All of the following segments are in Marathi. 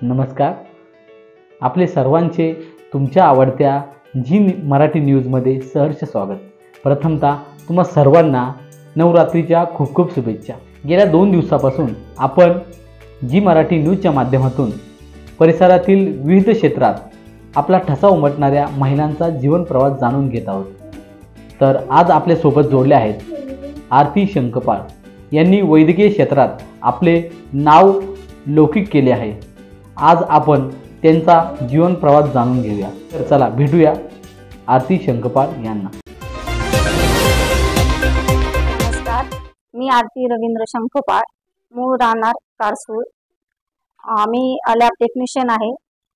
नमस्कार. आपले सर्वांचे तुमच्या आवडत्या मराठी न्यूजमध्ये सहर्ष स्वागत. प्रथमतः तुम्हा सर्वांना नवरात्रीच्या खूप खूप शुभेच्छा. गेल्या 2 दिवसापासून आपण मराठी न्यूजच्या माध्यमातून परिसरातील विविध क्षेत्रात आपला ठसा उमटणाऱ्या महिलांचा जीवन प्रवास जाणून घेत आहोत. तर आज आपल्यासोबत जोडले आहेत आरती शंकपाळ यांनी वैद्यकीय क्षेत्रात आपले नाव लौकिक केले आहे. आज आपण त्यांचा जीवन प्रवास जाणून घेऊया. तर चला भेटूया आरती शंकपाळ यांना. नमस्कार, मी आरती रवींद्र शंकपाळ, मूळ राहणार कारसूळ. मी लॅब टेक्निशियन आहे.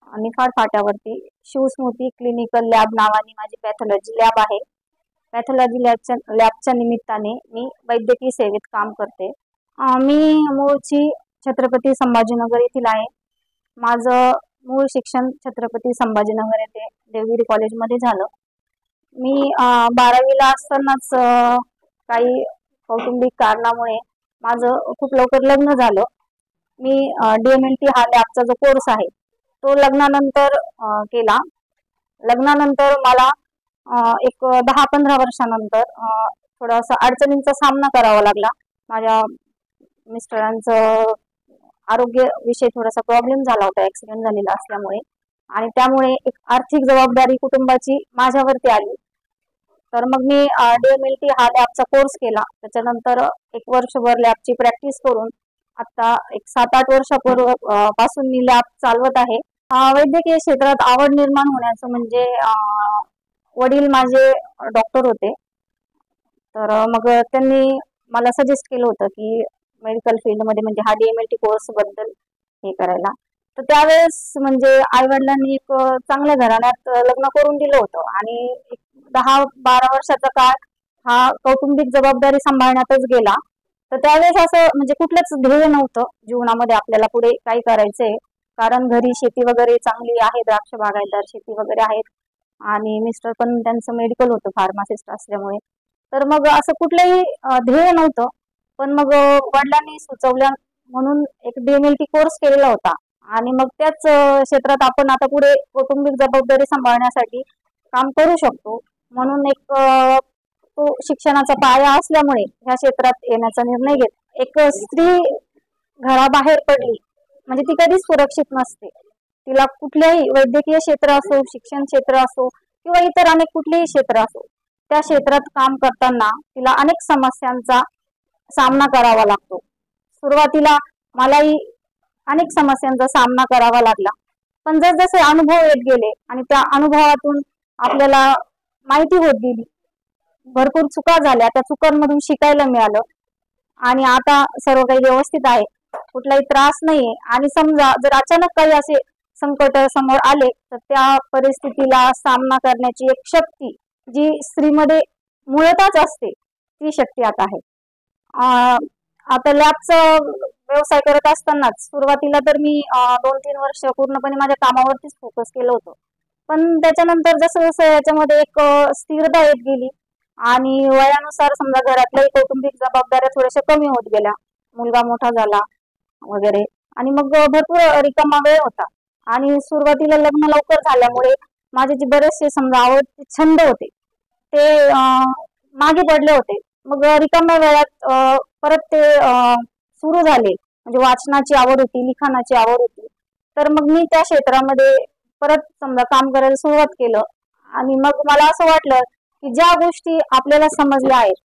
निफाड फाट्यावरती शिवस्मृती क्लिनिकल लॅब नावाने माझी पॅथॉलॉजी लॅब आहे. पॅथॉलॉजी लॅबच्या निमित्ताने मी वैद्यकीय सेवेत काम करते. मी मूळची छत्रपती संभाजीनगर येथील आहे. माझं मूळ शिक्षण छत्रपती संभाजीनगर येथे देवगिरी कॉलेजमध्ये झालं. मी 12वीला असतानाच काही कौटुंबिक कारणामुळे माझं खूप लवकर लग्न झालं. मी DMLT हा लॅबचा जो कोर्स आहे तो लग्नानंतर केला. लग्नानंतर मला एक 10-15 वर्षानंतर थोडासा अडचणींचा सामना करावा लागला. माझ्या मिस्टरांचं आरोग्य विषयी थोडासा प्रॉब्लेम झाला होता, ॲक्सिडेंट झालेला असल्यामुळे, आणि त्यामुळे एक आर्थिक जबाबदारी कुटुंबाची माझ्यावरती आली. तर मग मी DMLT हा लॅबचा कोर्स केला. त्याच्यानंतर 1 वर्षभर लॅबची प्रॅक्टिस करून आता एक 7-8 वर्षापासून मी लॅब चालवत आहे. वैद्यकीय क्षेत्रात आवड निर्माण होण्याचं म्हणजे वडील माझे डॉक्टर होते. तर मग त्यांनी मला सजेस्ट केलं होतं की मेडिकल फील्डमध्ये म्हणजे हा DMLT कोर्स बद्दल हे करायला. तर त्यावेळेस म्हणजे आईवडिलांनी एक चांगल्या घराण्यात लग्न करून दिलं होतं आणि 10-12 वर्षाचा काळ हा कौटुंबिक जबाबदारी सांभाळण्यातच गेला. तर त्यावेळेस असं म्हणजे कुठलंच ध्येय नव्हतं जीवनामध्ये आपल्याला पुढे काही करायचंय, कारण घरी शेती वगैरे चांगली आहे, द्राक्ष बागायतदार शेती वगैरे आहेत, आणि मिस्टर पण त्यांचं मेडिकल होतं, फार्मासिस्ट असल्यामुळे. तर मग असं कुठलंही ध्येय नव्हतं. पण मग वडिलांनी सुचवल्या म्हणून एक DMLT कोर्स केलेला होता, आणि मग त्याच क्षेत्रात आपण आता पुढे कौटुंबिक जबाबदारी सांभाळण्यासाठी काम करू शकतो, म्हणून एक तो शिक्षणाचा पाया असल्यामुळे ह्या क्षेत्रात येण्याचा निर्णय घेतला. एक स्त्री घराबाहेर पडली म्हणजे ती कधीच सुरक्षित नसते. तिला कुठल्याही वैद्यकीय क्षेत्र असो, शिक्षण क्षेत्र असो, किंवा इतर अनेक कुठलेही क्षेत्र असो, त्या क्षेत्रात काम करताना तिला अनेक समस्यांचा सामना करावा लागतो. सुरुवातीला मलाही अनेक समस्यांचा सामना करावा लागला, पण जसजसे अनुभव येत गेले आणि त्या अनुभवातून आपल्याला माहिती होत गेली, भरपूर चुका झाल्या, त्या चुकांमधून शिकायला मिळालं, आणि आता सर्व काही व्यवस्थित आहे, कुठलाही त्रास नाहीये. आणि समजा जर अचानक काही असे संकट समोर आले तर त्या परिस्थितीला सामना करण्याची एक शक्ती जी स्त्रीमध्ये मुळतच असते, ती शक्ती आता आहे. आता लॅबचा व्यवसाय करत असतानाच सुरुवातीला तर मी 2-3 वर्ष पूर्णपणे माझ्या कामावरतीच फोकस केलं होतं. पण त्याच्यानंतर जसं जसं याच्यामध्ये एक स्थिरता येत गेली आणि वयानुसार समजा घरातल्याही कौटुंबिक जबाबदाऱ्या थोड्याशा कमी होत गेल्या, मुलगा मोठा झाला वगैरे, आणि मग भरपूर रिकामा वेळ होता. आणि सुरुवातीला लग्न लवकर झाल्यामुळे माझे जे बरेचसे समजा आवडते छंद होते ते मागे पडले होते. मग रिकाम्या वेळात परत ते सुरू झाले. म्हणजे वाचनाची आवड होती, लिखाणाची आवड होती. तर मग मी त्या क्षेत्रामध्ये परत समजा काम करायला सुरुवात केलं. आणि मग मला असं वाटलं की ज्या गोष्टी आपल्याला समजल्या आहेत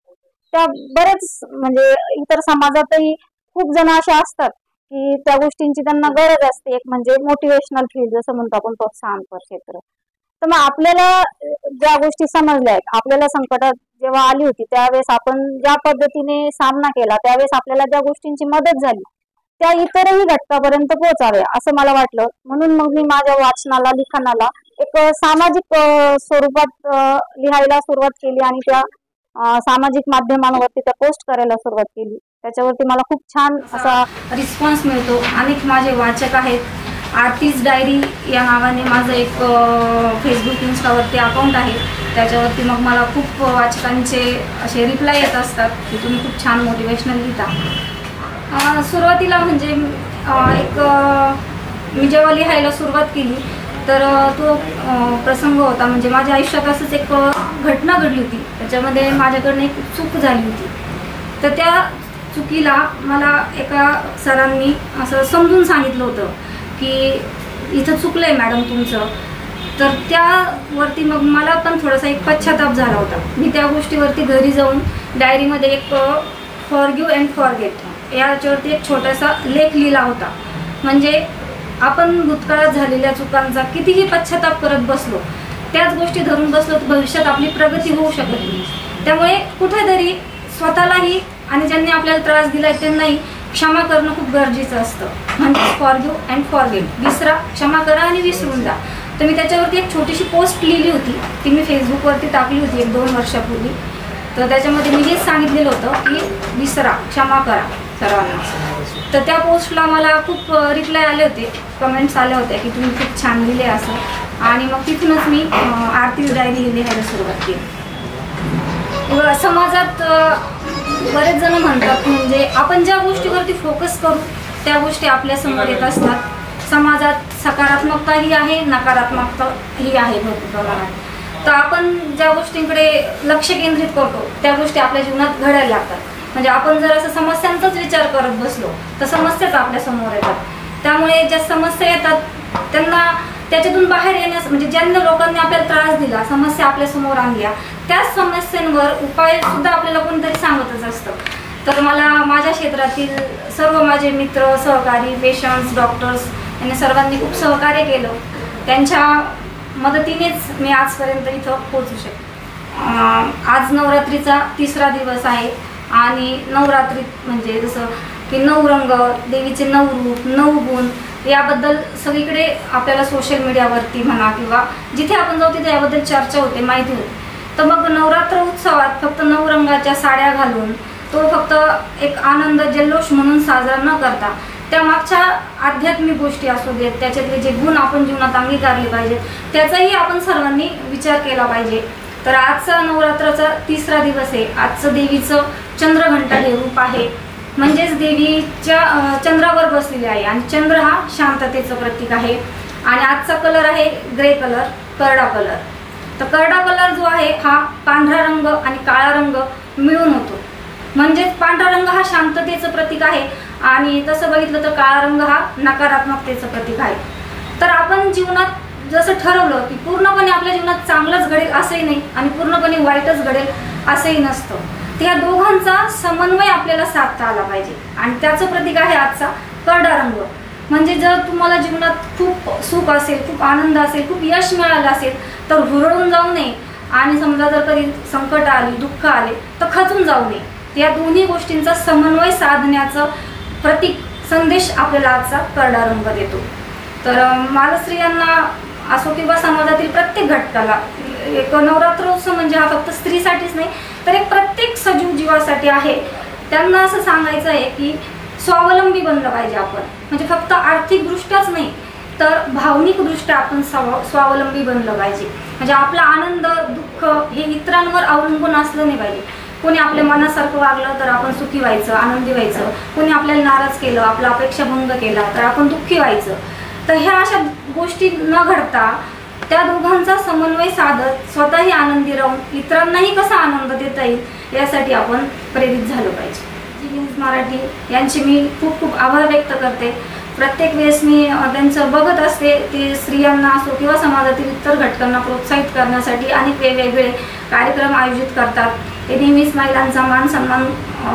त्या बरेच म्हणजे इतर समाजातही खूप जण असे असतात की त्या गोष्टींची त्यांना गरज असते. एक म्हणजे मोटिवेशनल फील्ड जसं म्हणतो आपण, प्रोत्साहनपर क्षेत्र. तर मग आपल्याला ज्या गोष्टी समजल्या आहेत, आपल्याला संकटात जेव्हा आली होती त्यावेळेस आपण ज्या पद्धतीने सामना केला, त्यावेळेस आपल्याला ज्या गोष्टींची मदत झाली त्या इतरही घटकापर्यंत पोहोचाव्या असं मला वाटलं. म्हणून मग मी माझ्या वाचनाला, लिखाणाला एक सामाजिक स्वरूपात लिहायला सुरुवात केली, आणि त्या सामाजिक माध्यमांवरती त्या पोस्ट करायला सुरुवात केली. त्याच्यावरती मला खूप छान असा रिस्पॉन्स मिळतो. अनेक माझे वाचक आहेत. आरतीज डायरी या नावाने माझं एक फेसबुक, इन्स्टावरती अकाउंट आहे. त्याच्यावरती मग मला खूप वाचकांचे असे रिप्लाय येत असतात की तुम्ही खूप छान मोटिवेशनल लिहिता. सुरुवातीला म्हणजे एक मी जेव्हा लिहायला सुरुवात केली तर तो प्रसंग होता, म्हणजे माझ्या आयुष्यात असंच एक घटना घडली होती, त्याच्यामध्ये माझ्याकडनं एक चूक झाली होती. तर त्या चुकीला मला एका सरांनी असं समजून सांगितलं होतं की इथं चुकलं आहे मॅडम तुमचं. तर त्यावरती मग मला पण थोडासा एक पश्चाताप झाला होता. मी त्या गोष्टीवरती घरी जाऊन डायरीमध्ये एक फॉरगिव्ह अँड फॉरगेट याच्यावरती एक छोटासा लेख लिहिला होता. म्हणजे आपण भूतकाळात झालेल्या चुकांचा कितीही पश्चाताप करत बसलो, त्याच गोष्टी धरून बसलो तर भविष्यात आपली प्रगती होऊ शकत नाही. त्यामुळे कुठेतरी स्वतःलाही आणि ज्यांनी आपल्याला त्रास दिलाय त्यांनाही क्षमा करणं खूप गरजेचं असतं. म्हणजे फॉरगिव्ह अँड फॉरगेट, विसरा, क्षमा करा आणि विसरून जा. तर मी त्याच्यावरती एक छोटीशी पोस्ट लिहिली होती, ती मी फेसबुकवरती टाकली होती 1-2 वर्षापूर्वी. तर त्याच्यामध्ये मी हेच सांगितलेलं होतं की विसरा, क्षमा करा सर्वांना. तर त्या पोस्टला मला खूप रिप्लाय आले होते, कमेंट्स आल्या होत्या की तुम्ही खूप छान लिहिले असं. आणि मग तिथूनच मी आरती डायरी लिहायला सुरुवात केली. समाजात बरेच जण म्हणतात म्हणजे आपण ज्या गोष्टीवरती फोकस करू त्या गोष्टी आपल्या समोर येत असतात. समाजात सकारात्मकताही आहे, नकारात्मकताही आहे भरपूर प्रमाणात. तर आपण ज्या गोष्टींकडे लक्ष केंद्रित करतो त्या गोष्टी आपल्या जीवनात घडायला लागतात. म्हणजे आपण जर असं समस्यांचाच विचार करत बसलो तर समस्याच आपल्या समोर येतात. त्यामुळे ज्या समस्या येतात त्यांना त्याच्यातून बाहेर येण्यास, म्हणजे ज्यांना लोकांनी आपल्याला त्रास दिला, समस्या आपल्या समोर आणल्या, त्याच समस्यांवर उपाय सुद्धा आपल्याला कोणीतरी सांगतच असतं. तर मला माझ्या क्षेत्रातील सर्व माझे मित्र, सहकारी, पेशंट्स, डॉक्टर्स यांनी सर्वांनी खूप सहकार्य केलं. त्यांच्या मदतीनेच मी आजपर्यंत इथं पोहोचू शकते. आज नवरात्रीचा 3रा दिवस आहे आणि नवरात्रीत म्हणजे जसं की 9 रंग, देवीचे 9 रूप, 9 गुण याबद्दल सगळीकडे आपल्याला सोशल मीडियावरती म्हणा किंवा जिथे आपण जाऊ तिथे याबद्दल चर्चा होते, माहिती होते. तर मग नवरात्र उत्सवात फक्त 9 रंगाच्या साड्या घालून तो फक्त एक आनंद जल्लोष म्हणून साजरा न करता त्या मागच्या आध्यात्मिक गोष्टी असू देत, त्याच्यातले जे गुण आपण जीवनात अंगीकारले पाहिजेत, त्याचाही आपण सर्वांनी विचार केला पाहिजे. तर आजचा नवरात्राचा 3रा दिवस आहे. आजचं देवीचं चंद्रघंटा हे रूप आहे, म्हणजेच देवीच्या चंद्रावर बसलेली आहे आणि चंद्र हा शांततेचं प्रतीक आहे. आणि आजचा कलर आहे ग्रे कलर, करडा कलर. तर करडा कलर जो आहे हा पांढरा रंग आणि काळा रंग मिळून होतो. म्हणजेच पांढरा रंग हा शांततेचं प्रतीक आहे आणि तसं बघितलं तर काळा रंग हा नकारात्मकतेचं प्रतीक आहे. तर आपण जीवनात जसं ठरवलं की पूर्णपणे आपल्या जीवनात चांगलंच घडेल असंही नाही आणि पूर्णपणे वाईटच घडेल असंही नसतं. त्या दोघांचा समन्वय आपल्याला साधता आला पाहिजे आणि त्याचं प्रतीक आहे आजचा करडा रंग. म्हणजे जर तुम्हाला जीवनात खूप सुख असेल, खूप आनंद असेल, खूप यश मिळालं असेल तर हुरळून जाऊ नये आणि समजा जर कधी संकट आली, दुःख आले तर खचून जाऊ नये. या दोन्ही गोष्टींचा समन्वय साधण्याचं प्रतीक संदेश आपल्याला आजचा करडा रंग देतो. तर मला स्त्रियांना असो किंवा समाजातील प्रत्येक घटकाला एक नवरात्रोत्सव म्हणजे हा फक्त स्त्रीसाठीच नाही तर एक प्रत्येक सजीव जीवासाठी आहे. त्यांना असं सांगायचं आहे की स्वावलंबी बनलं पाहिजे आपण. म्हणजे फक्त आर्थिकदृष्ट्याच नाही तर भावनिकदृष्ट्या आपण स्वावलंबी बनलं पाहिजे. म्हणजे आपला आनंद, दुःख हे इतरांवर अवलंबून असलं नाही पाहिजे. कोणी आपल्या मनासारखं वागलं तर आपण सुखी व्हायचं, आनंदी व्हायचं. कोणी आपल्याला नाराज केलं, आपला अपेक्षाभंग केला तर आपण दुःखी व्हायचं. तर ह्या अशा गोष्टी न घडता त्या दोघांचा समन्वय साधत स्वतःही आनंदी राहून इतरांनाही कसा आनंद देता येईल यासाठी आपण प्रेरित झालं पाहिजे. जी न्यूज मराठी यांचे मी खूप खूप आभार व्यक्त करते. प्रत्येक वेळेस मी त्यांचं बघत असते. ते स्त्रियांना असो किंवा समाजातील इतर घटकांना प्रोत्साहित करण्यासाठी अनेक वेगवेगळे कार्यक्रम आयोजित करतात. ते नेहमीच महिलांचा मान सन्मान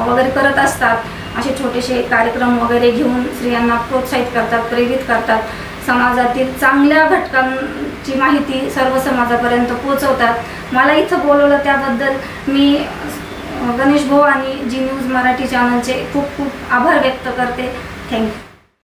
वगैरे करत असतात. असे छोटेसे कार्यक्रम वगैरे घेऊन स्त्रियांना प्रोत्साहित करतात, प्रेरित करतात. समाजातील चांगल्या घटकांची माहिती सर्व समाजापर्यंत पोहोचवतात. मला इथं बोलवलं त्याबद्दल मी गणेश भाऊ आणि जी न्यूज मराठी चॅनलचे खूप खूप आभार व्यक्त करते. थँक्यू.